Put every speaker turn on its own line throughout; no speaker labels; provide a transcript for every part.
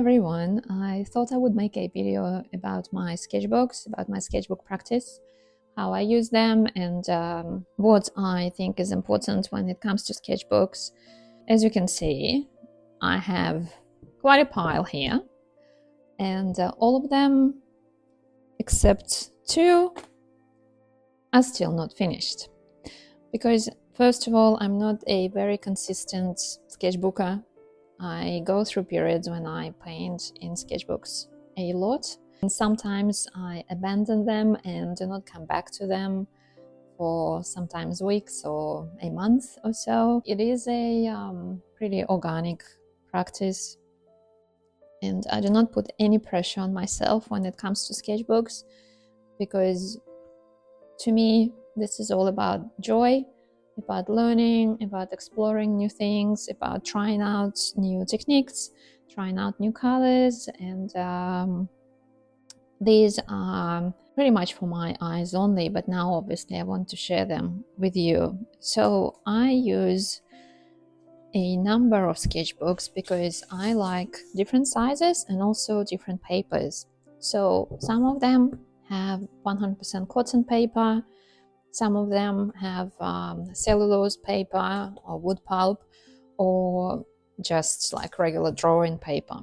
everyone, I thought I would make a video about my sketchbooks, about my sketchbook practice, how I use them, and what I think is important when it comes to sketchbooks. As you can see, I have quite a pile here, and all of them except two are still not finished. Because first of all, I'm not a very consistent sketchbooker. I go through periods when I paint in sketchbooks a lot, and sometimes I abandon them and do not come back to them for sometimes weeks or a month or so. It is a pretty organic practice, and I do not put any pressure on myself when it comes to sketchbooks, because to me this is all about joy, about learning, about exploring new things, about trying out new techniques, trying out new colors, and these are pretty much for my eyes only, but now obviously I want to share them with you. So I use a number of sketchbooks because I like different sizes and also different papers. So some of them have 100% cotton paper, some of them have cellulose paper or wood pulp, or just like regular drawing paper.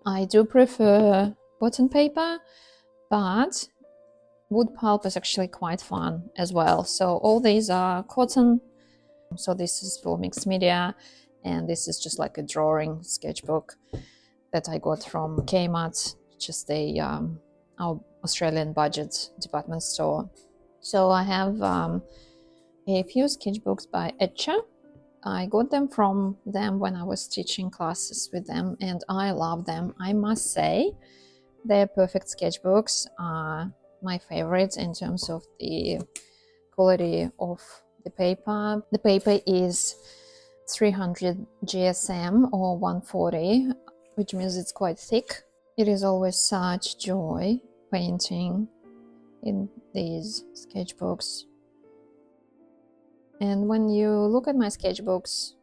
I do prefer cotton paper, but wood pulp is actually quite fun as well. So all these are cotton. So this is for mixed media, and this is just like a drawing sketchbook that I got from Kmart, just our Australian budget department store. So I have a few sketchbooks by Etcher. I got them from them when I was teaching classes with them, and I love them. I must say, their perfect sketchbooks are my favorites in terms of the quality of the paper. The paper is 300 GSM or 140, which means it's quite thick. It is always such joy painting in these sketchbooks. And when you look at my sketchbooks,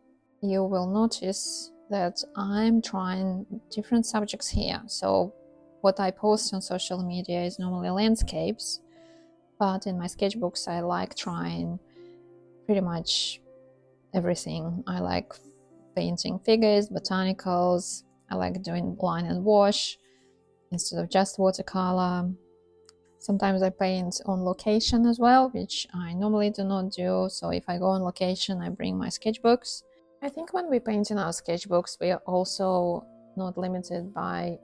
you will notice that I'm trying different subjects here. So what I post on social media is normally landscapes, but in my sketchbooks I like trying pretty much everything. I like painting figures, botanicals, I like doing line and wash instead of just watercolor. Sometimes I paint on location as well, which I normally do not do. So if I go on location, I bring my sketchbooks. I think when we paint in our sketchbooks, we are also not limited by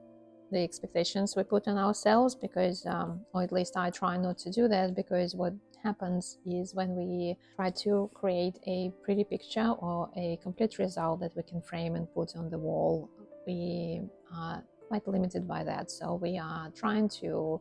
the expectations we put on ourselves, because, or at least I try not to do that, because what happens is when we try to create a pretty picture or a complete result that we can frame and put on the wall, we are quite limited by that. So we are trying to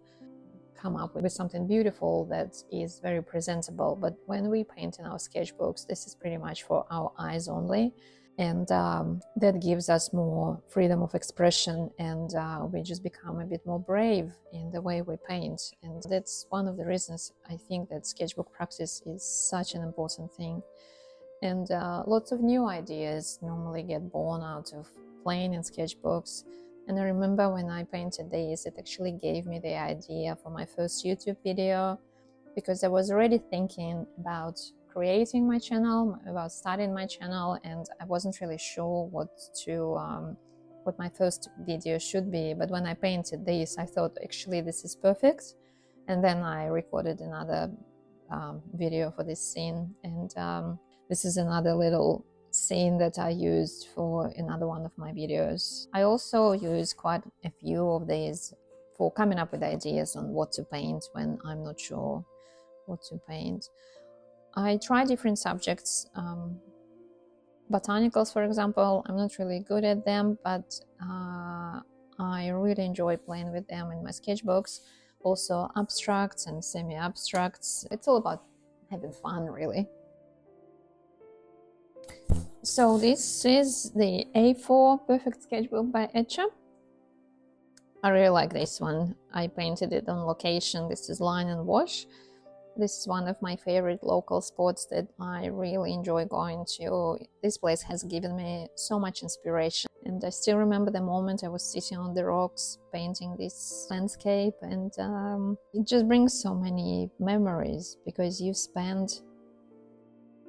come up with something beautiful that is very presentable. But when we paint in our sketchbooks, this is pretty much for our eyes only, and that gives us more freedom of expression, and we just become a bit more brave in the way we paint. And that's one of the reasons I think that sketchbook practice is such an important thing. And lots of new ideas normally get born out of playing in sketchbooks. And I remember when I painted these, it actually gave me the idea for my first YouTube video, because I was already thinking about creating my channel, about starting my channel, and I wasn't really sure what my first video should be. But when I painted this, I thought actually this is perfect, and then I recorded another video for this scene, and this is another little scene that I used for another one of my videos. I also use quite a few of these for coming up with ideas on what to paint when I'm not sure what to paint. I try different subjects. Botanicals, for example, I'm not really good at them, but I really enjoy playing with them in my sketchbooks. Also abstracts and semi-abstracts. It's all about having fun, really. So this is the A4 Perfect Sketchbook by Etcher. I really like this one. I painted it on location. This is line and wash. This is one of my favorite local spots that I really enjoy going to. This place has given me so much inspiration. And I still remember the moment I was sitting on the rocks painting this landscape, and it just brings so many memories, because you spend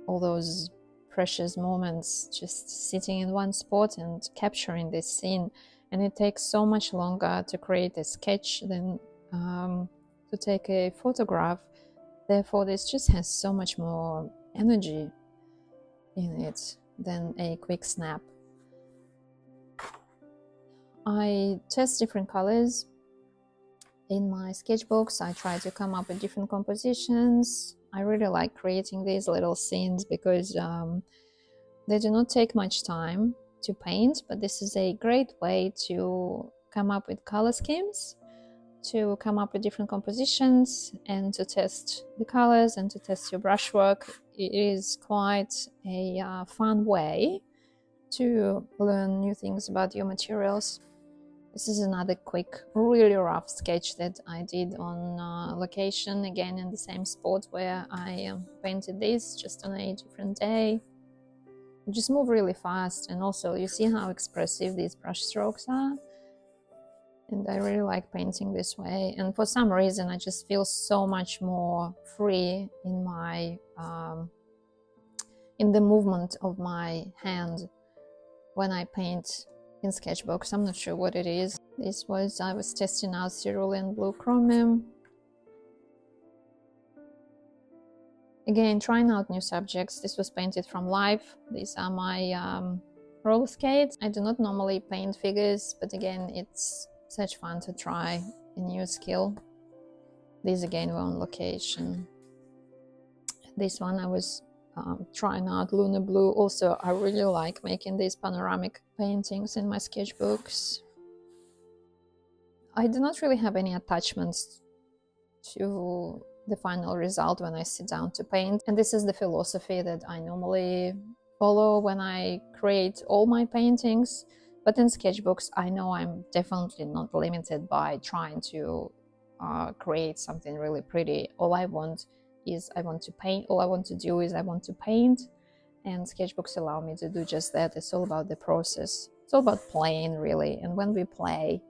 all those precious moments just sitting in one spot and capturing this scene. And it takes so much longer to create a sketch than to take a photograph. Therefore, this just has so much more energy in it than a quick snap. I test different colors in my sketchbooks. I try to come up with different compositions. I really like creating these little scenes because they do not take much time to paint, but this is a great way to come up with color schemes, to come up with different compositions, and to test the colors and to test your brushwork. It is quite a fun way to learn new things about your materials. This is another quick, really rough sketch that I did on location, again in the same spot where I painted this, just on a different day. You just move really fast, and also you see how expressive these brush strokes are. And I really like painting this way, and for some reason I just feel so much more free in my in the movement of my hand when I paint in sketchbooks. I'm not sure what it is. I was testing out cerulean blue chromium. Again, trying out new subjects. This was painted from life. These are my roller skates. I do not normally paint figures, but again, it's such fun to try a new skill. These again were on location. This one I was trying out lunar blue. Also, I really like making these panoramic paintings in my sketchbooks. I do not really have any attachments to the final result when I sit down to paint, and this is the philosophy that I normally follow when I create all my paintings. But in sketchbooks, I know I'm definitely not limited by trying to create something really pretty. All I want to paint. All I want to do is I want to paint, and sketchbooks allow me to do just that. It's all about the process. It's all about playing, really. And when we play,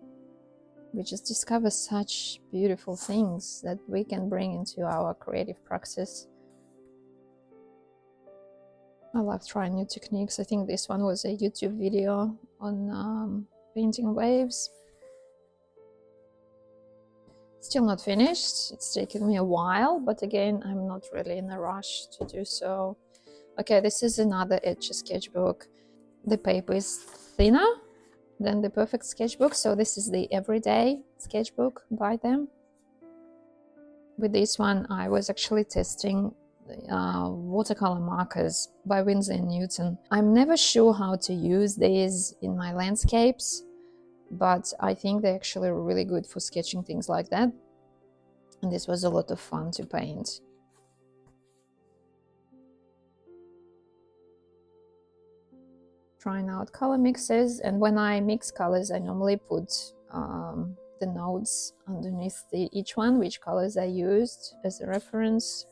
we just discover such beautiful things that we can bring into our creative praxis. I love trying new techniques. I think this one was a YouTube video on painting waves. Still not finished. It's taken me a while, but again, I'm not really in a rush to do so. Okay, this is another Etchy sketchbook. The paper is thinner than the Perfect sketchbook, so this is the Everyday sketchbook by them. With this one, I was actually testing watercolor markers by Winsor & Newton. I'm never sure how to use these in my landscapes, but I think they're actually really good for sketching things like that. And this was a lot of fun to paint. Trying out color mixes, and when I mix colors, I normally put the notes underneath each one, which colors I used as a reference.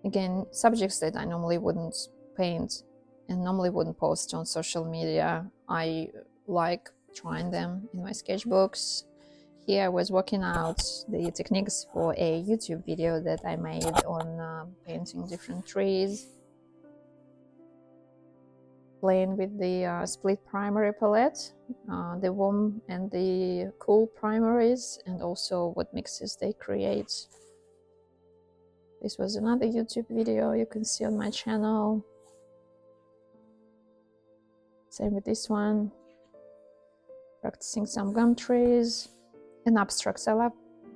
Again, subjects that I normally wouldn't paint and normally wouldn't post on social media, I like trying them in my sketchbooks. Here I was working out the techniques for a YouTube video that I made on painting different trees. Playing with the split primary palette, the warm and the cool primaries, and also what mixes they create. This was another YouTube video you can see on my channel. Same with this one. Practicing some gum trees and abstracts. I love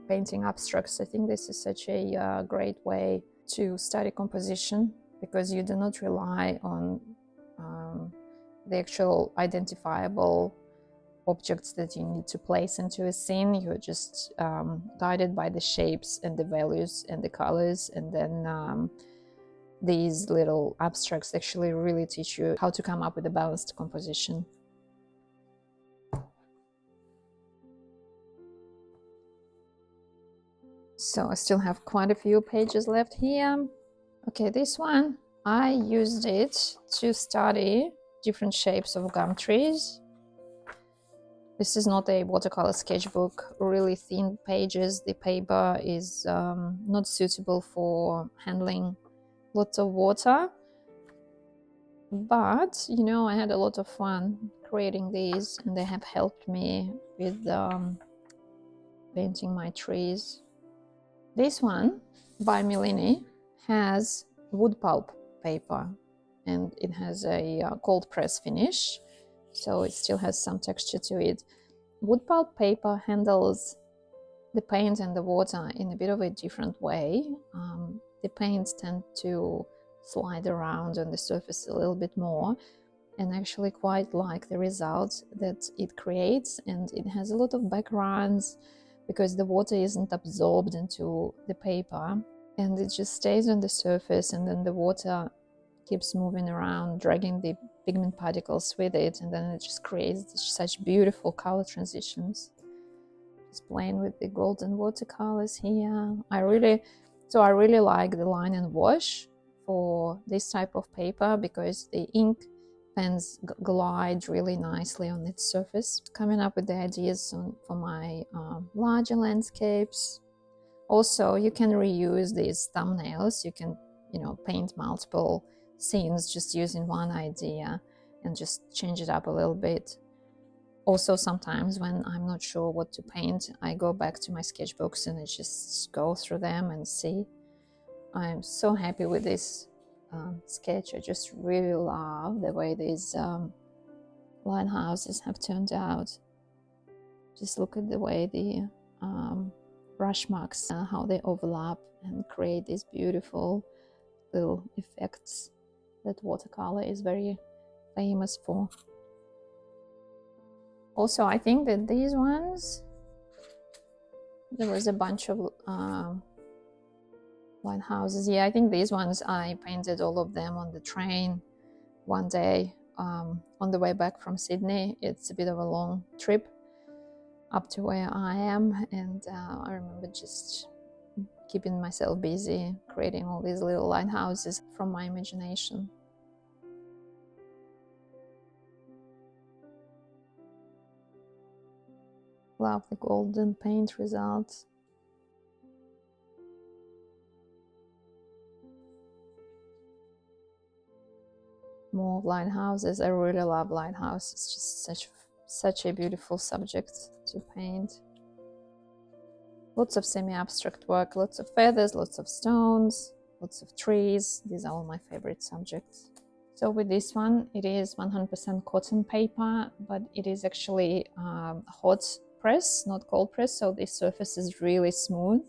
painting abstracts. I think this is such a great way to study composition, because you do not rely on the actual identifiable objects that you need to place into a scene. You're just guided by the shapes and the values and the colors, and then these little abstracts actually really teach you how to come up with a balanced composition. So I still have quite a few pages left here. Okay, this one, I used it to study different shapes of gum trees. This is not a watercolor sketchbook, really thin pages. The paper is not suitable for handling lots of water. But, you know, I had a lot of fun creating these, and they have helped me with painting my trees. This one by Milini has wood pulp paper, and it has a cold press finish, so it still has some texture to it. Wood pulp paper handles the paint and the water in a bit of a different way. The paints tend to slide around on the surface a little bit more, and actually quite like the result that it creates. And it has a lot of backgrounds because the water isn't absorbed into the paper, and it just stays on the surface, and then the water keeps moving around, dragging the pigment particles with it, and then it just creates such beautiful color transitions. Just playing with the golden watercolors here. I really like the line and wash for this type of paper because the ink pens glide really nicely on its surface. Coming up with the ideas for my larger landscapes. Also, you can reuse these thumbnails. You can, you know, paint multiple scenes just using one idea and just change it up a little bit. Also, sometimes when I'm not sure what to paint, I go back to my sketchbooks and I just go through them and see. I'm so happy with this sketch. I just really love the way these line houses have turned out. Just look at the way the brush marks, how they overlap and create these beautiful little effects that watercolor is very famous for. Also, I think that these ones, there was a bunch of line houses. Yeah, I think these ones, I painted all of them on the train one day on the way back from Sydney. It's a bit of a long trip up to where I am, and I remember just keeping myself busy creating all these little line houses from my imagination. Love the golden paint results. More lighthouses. I really love lighthouses. It's just such a beautiful subject to paint. Lots of semi-abstract work, lots of feathers, lots of stones, lots of trees. These are all my favorite subjects. So with this one, it is 100% cotton paper, but it is actually hot press, not cold press, so the surface is really smooth.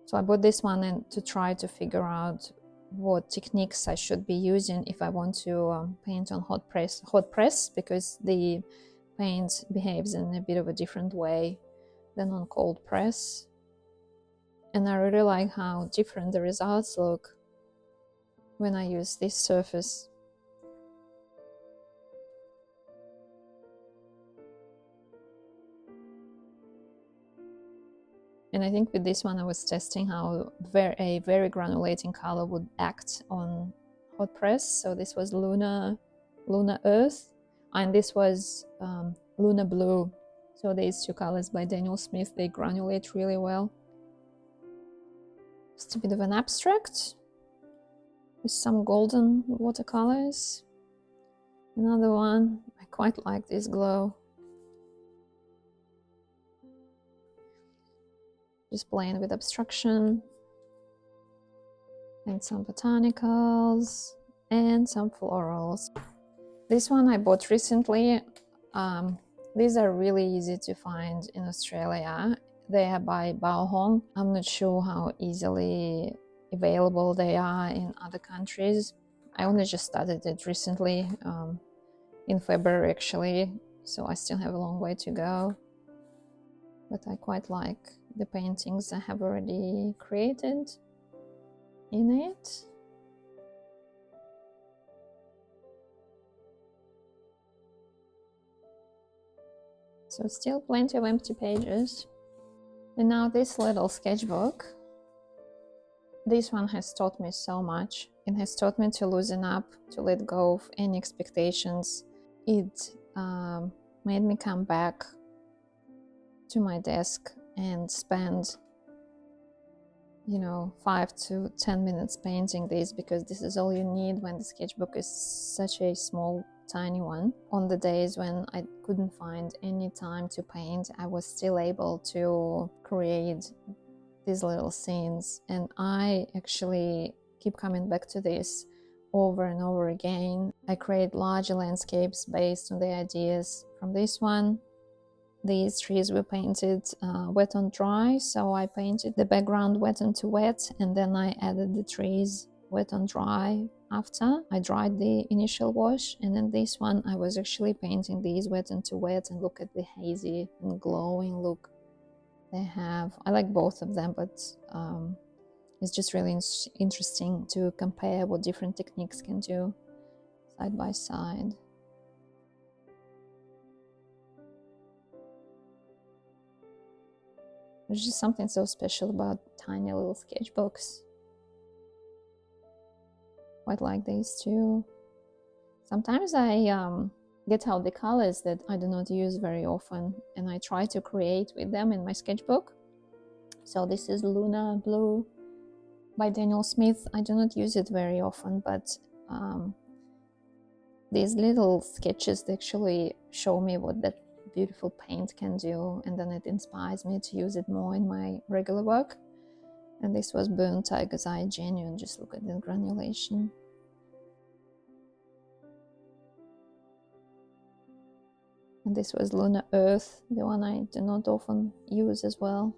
So I bought this one in to try to figure out what techniques I should be using if I want to paint on hot press, because the paint behaves in a bit of a different way than on cold press. And I really like how different the results look when I use this surface. And I think with this one I was testing how a very granulating color would act on hot press. So this was Lunar Earth, and this was Lunar Blue. So these two colors by Daniel Smith, they granulate really well. Just a bit of an abstract with some golden watercolors. Another one, I quite like this glow. Just playing with abstraction and some botanicals and some florals. This one I bought recently. These are really easy to find in Australia. They are by Baohong. I'm not sure how easily available they are in other countries. I only just started it recently, in February actually, so I still have a long way to go. But I quite like the paintings I have already created in it. So still plenty of empty pages. And now this little sketchbook. This one has taught me so much. It has taught me to loosen up, to let go of any expectations it made me come back to my desk and spend 5 to 10 minutes painting this, because this is all you need when the sketchbook is such a small tiny one. On the days when I couldn't find any time to paint, I was still able to create these little scenes, and I actually keep coming back to this over and over again. I create larger landscapes based on the ideas from this one. These trees were painted wet on dry, so I painted the background wet on to wet, and then I added the trees wet on dry after I dried the initial wash. And then this one I was actually painting these wet on to wet, and look at the hazy and glowing look they have. I like both of them, but it's just really interesting to compare what different techniques can do side by side. There's just something so special about tiny little sketchbooks. Quite like these too. Sometimes I get out the colors that I do not use very often, and I try to create with them in my sketchbook. So this is Luna Blue by Daniel Smith. I do not use it very often, but these little sketches actually show me what that beautiful paint can do, and then it inspires me to use it more in my regular work. And this was Burnt Tiger's Eye Genuine. Just look at the granulation. And this was Lunar Earth, the one I do not often use as well.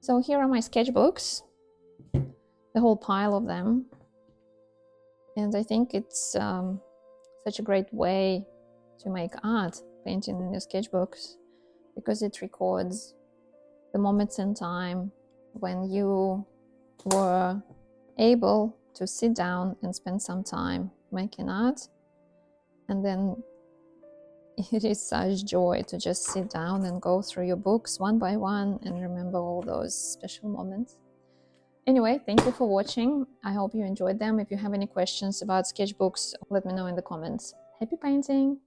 So here are my sketchbooks, the whole pile of them. And I think it's such a great way to make art, painting in your sketchbooks, because it records the moments in time when you were able to sit down and spend some time making art. And then it is such joy to just sit down and go through your books one by one and remember all those special moments. Anyway, thank you for watching. I hope you enjoyed them. If you have any questions about sketchbooks, let me know in the comments. Happy painting!